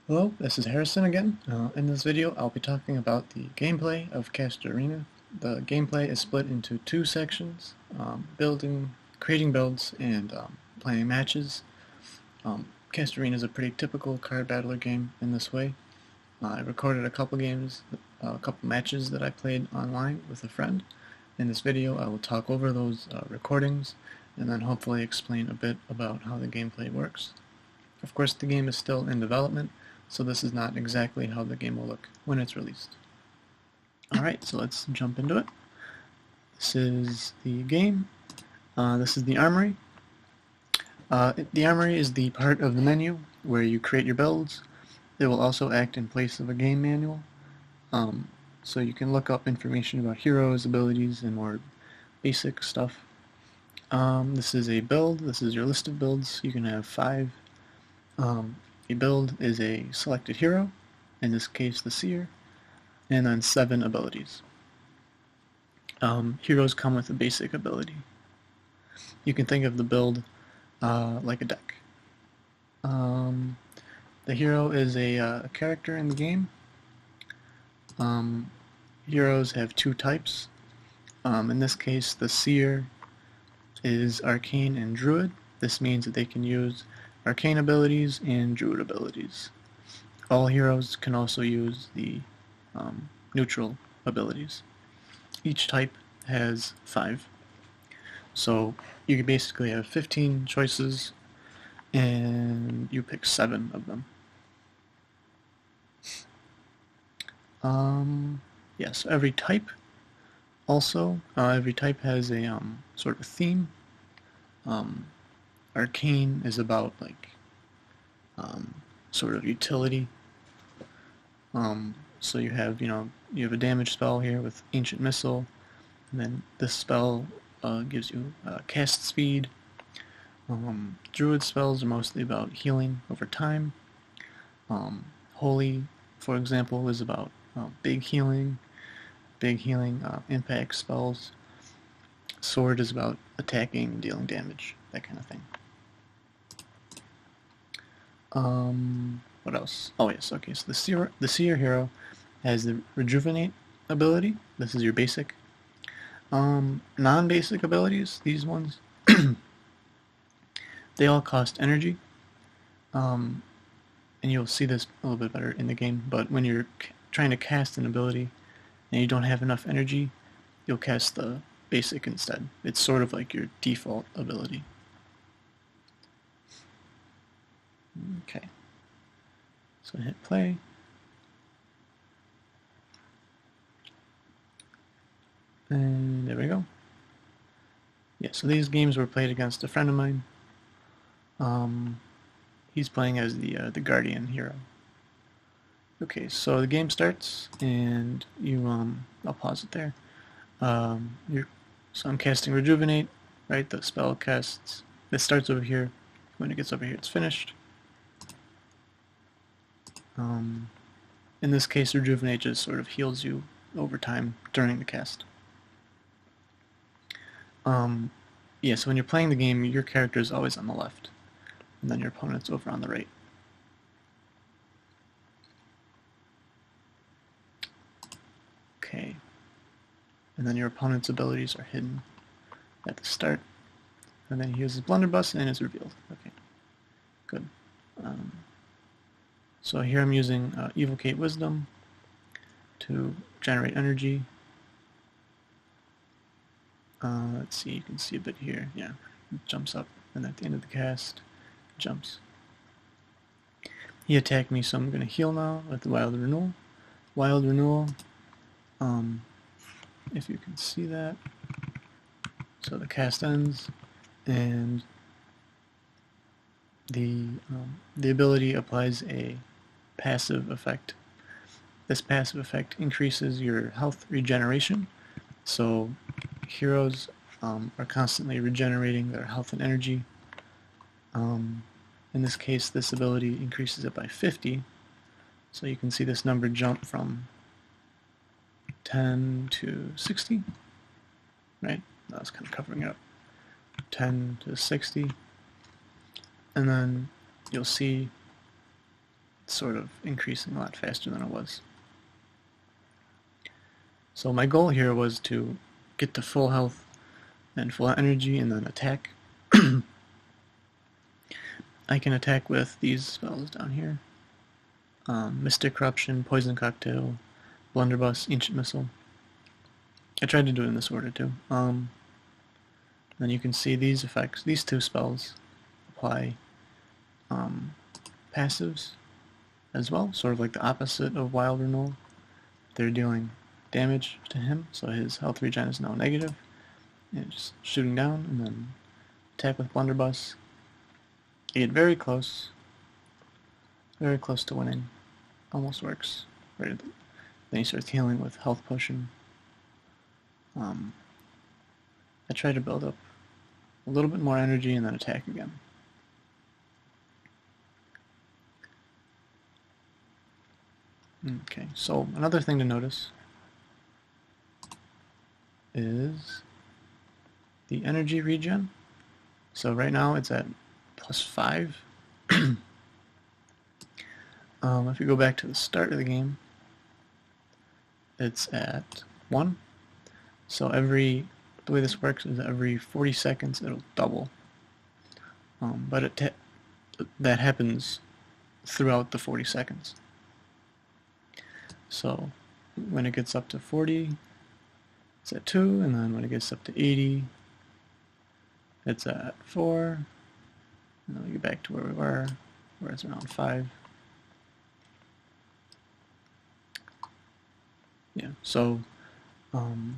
Hello, this is Harrison again. In this video, I'll be talking about the gameplay of Cast Arena. The gameplay is split into two sections, creating builds, and playing matches. Cast Arena is a pretty typical card battler game in this way. I recorded a couple matches that I played online with a friend. In this video, I will talk over those recordings and then hopefully explain a bit about how the gameplay works. Of course, the game is still in development, so this is not exactly how the game will look when it's released. Alright, so let's jump into it. This is the game. This is the armory. The armory is the part of the menu where you create your builds. It will also act in place of a game manual. So you can look up information about heroes, abilities, and more basic stuff. This is a build. This is your list of builds. You can have 5. A build is a selected hero, in this case the Seer, and then 7 abilities. Heroes come with a basic ability. You can think of the build like a deck. The hero is a character in the game. Heroes have 2 types. In this case, the Seer is Arcane and Druid. This means that they can use Arcane abilities and Druid abilities. All heroes can also use the neutral abilities. Each type has 5. So you can basically have 15 choices and you pick 7 of them. Yes, every type has a sort of theme. Arcane is about like sort of utility. So you have a damage spell here with Ancient Missile, and then this spell gives you cast speed. Druid spells are mostly about healing over time. Holy, for example, is about big healing impact spells. Sword is about attacking and dealing damage, that kind of thing. What else? Oh yes, okay, so the Seer hero has the Rejuvenate ability. This is your basic. Non-basic abilities, these ones, they all cost energy. And you'll see this a little bit better in the game, but when you're trying to cast an ability and you don't have enough energy, you'll cast the basic instead. It's sort of like your default ability. Okay. So hit play. And there we go. Yeah, so these games were played against a friend of mine. He's playing as the Guardian hero. Okay, so the game starts, and I'll pause it there. So I'm casting Rejuvenate, right? The spell casts. It starts over here. When it gets over here, it's finished. In this case, Rejuvenate just sort of heals you over time during the cast. Yeah, so when you're playing the game, your character is always on the left, and then your opponent's over on the right. Okay. And then your opponent's abilities are hidden at the start, and then he uses Blunderbuss and is revealed. Okay, good. So here I'm using Evocate Wisdom to generate energy. Let's see, you can see a bit here. Yeah, it jumps up, and at the end of the cast, it jumps. He attacked me, so I'm going to heal now with the Wild Renewal. Wild Renewal, if you can see that. So the cast ends, and the ability applies a passive effect. This passive effect increases your health regeneration, so heroes are constantly regenerating their health and energy. In this case, this ability increases it by 50, so you can see this number jump from 10 to 60, right? That was kind of covering it up. 10 to 60, and then you'll see sort of increasing a lot faster than it was. So my goal here was to get to full health and full energy and then attack. I can attack with these spells down here. Mystic Corruption, Poison Cocktail, Blunderbuss, Ancient Missile. I tried to do it in this order too. Then you can see these effects. These two spells apply passives as well, sort of like the opposite of Wild Renewal. They're dealing damage to him, so his health regen is now negative. And just shooting down, and then attack with Blunderbuss. You get very close to winning. Almost works. Right. Then he starts healing with Health Potion. I try to build up a little bit more energy and then attack again. Okay, so another thing to notice is the energy regen. So right now it's at +5. If you go back to the start of the game, it's at 1. So the way this works is every 40 seconds it'll double. But that happens throughout the 40 seconds. So when it gets up to 40, it's at 2, and then when it gets up to 80, it's at 4, and then we get back to where we were, where it's around 5. Yeah, so the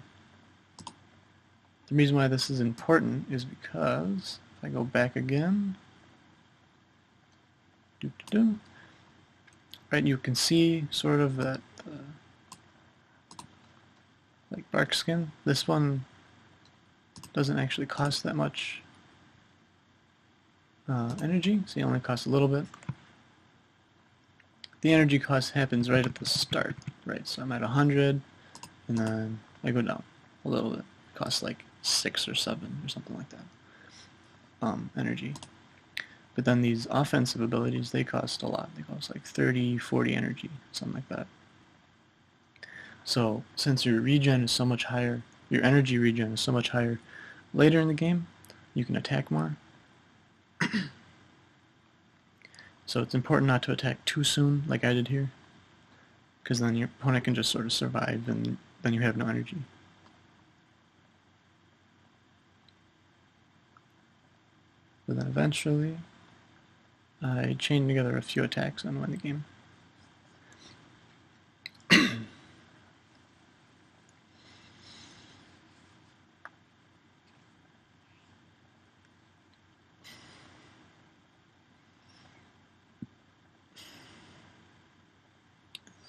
reason why this is important is because if I go back again, right, you can see sort of that like bark skin. This one doesn't actually cost that much energy, so it only costs a little bit. The energy cost happens right at the start, right? So I'm at 100, and then I go down a little bit. It costs like 6 or 7 or something like that energy. But then these offensive abilities, they cost a lot. They cost like 30, 40 energy, something like that. So since your regen is so much higher, your energy regen is so much higher later in the game, you can attack more. So it's important not to attack too soon, like I did here, because then your opponent can just sort of survive, and then you have no energy. But then eventually, I chain together a few attacks and win the game.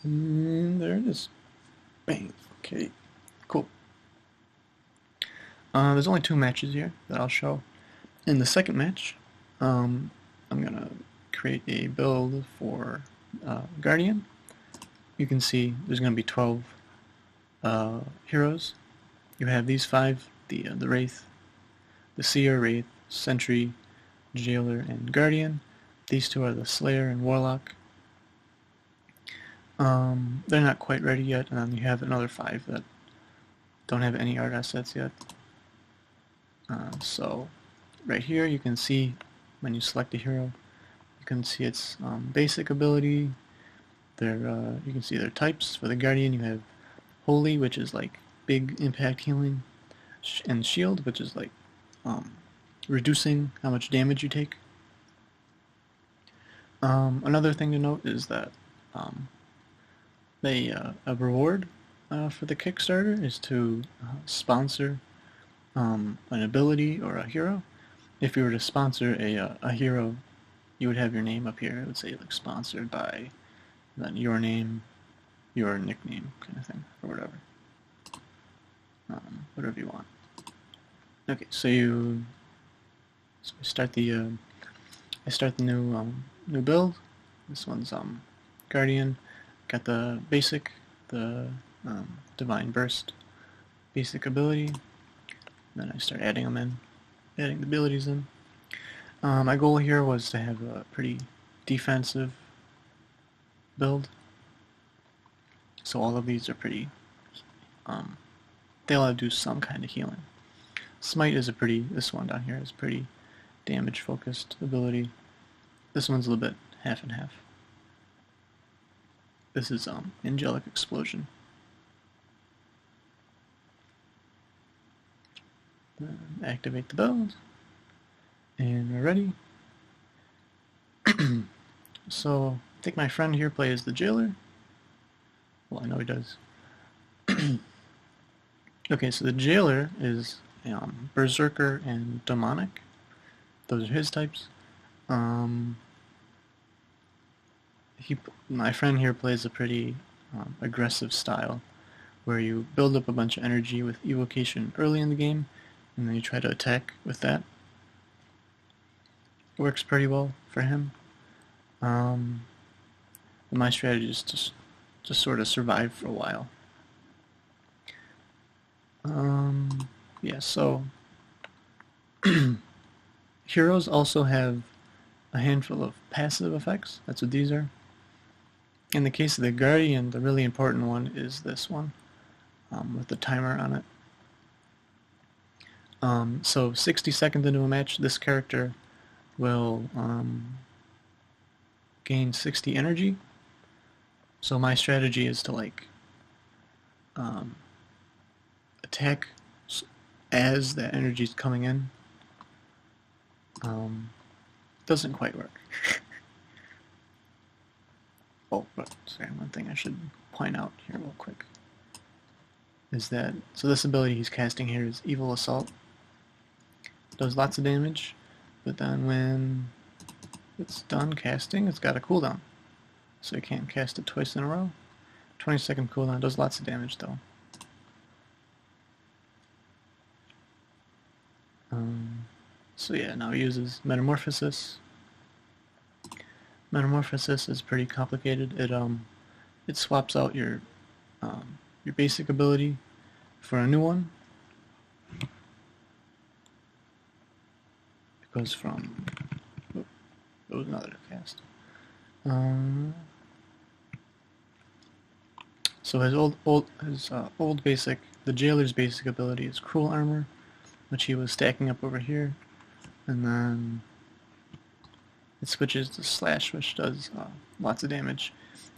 And there it is. Bang. Okay, cool. There's only 2 matches here that I'll show. In the second match, I'm gonna create a build for Guardian. You can see there's gonna be 12 heroes. You have these 5: the Wraith, the Seer, Wraith, Sentry, Jailer, and Guardian. These 2 are the Slayer and Warlock. They're not quite ready yet, and then you have another 5 that don't have any art assets yet. So right here you can see when you select a hero, you can see its basic ability. You can see their types. For the Guardian you have Holy, which is like big impact healing, and Shield, which is like reducing how much damage you take. Another thing to note is that a reward for the Kickstarter is to sponsor an ability or a hero. If you were to sponsor a hero, you would have your name up here. It would say like sponsored by, then your name, your nickname, kind of thing, or whatever. Whatever you want. Okay, so I start the new build. This one's Guardian. Got the basic, the Divine Burst basic ability. Then I start adding them in, adding the abilities in. My goal here was to have a pretty defensive build. So all of these are pretty, they all do some kind of healing. Smite is this one down here is pretty damage focused ability. This one's a little bit half and half. This is Angelic Explosion. Then activate the build, and we're ready. So I think my friend here plays the Jailer. Well, I know he does. Okay, so the Jailer is Berserker and Demonic. Those are his types. My friend here plays a pretty aggressive style, where you build up a bunch of energy with evocation early in the game, and then you try to attack with that. It works pretty well for him. My strategy is to sort of survive for a while. Yeah, so heroes also have a handful of passive effects. That's what these are. In the case of the Guardian, the really important one is this one, with the timer on it. So 60 seconds into a match, this character will gain 60 energy. So my strategy is to attack as that energy is coming in. Doesn't quite work. Oh, but sorry, one thing I should point out here real quick is that, so this ability he's casting here is Evil Assault. Does lots of damage, but then when it's done casting, it's got a cooldown. So you can't cast it twice in a row. 20-second cooldown, does lots of damage though. So yeah, now he uses Metamorphosis. Metamorphosis is pretty complicated. It swaps out your basic ability for a new one. It goes from, oh, there was another cast. So his old basic, the Jailer's basic ability is Cruel Armor, which he was stacking up over here, and then it switches to Slash, which does lots of damage,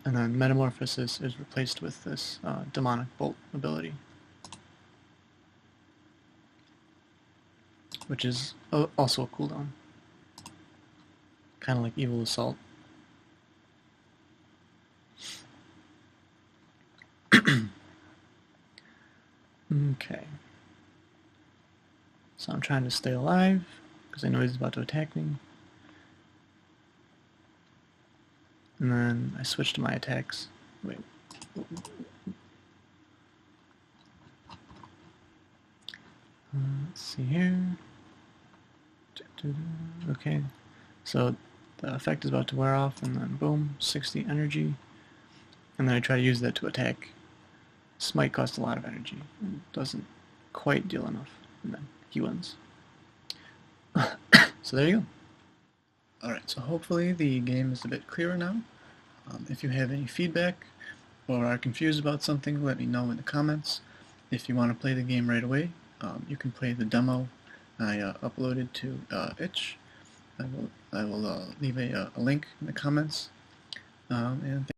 and then Metamorphosis is replaced with this Demonic Bolt ability, which is also a cooldown, kind of like Evil Assault. Okay. So I'm trying to stay alive, because I know he's about to attack me. And then I switch to my attacks. Wait. Let's see here. Okay. So the effect is about to wear off, and then boom, 60 energy. And then I try to use that to attack. Smite costs a lot of energy and doesn't quite deal enough, and then he wins. So there you go. Alright, so hopefully the game is a bit clearer now. If you have any feedback or are confused about something, let me know in the comments. If you want to play the game right away, you can play the demo I uploaded to itch. I will leave a link in the comments. And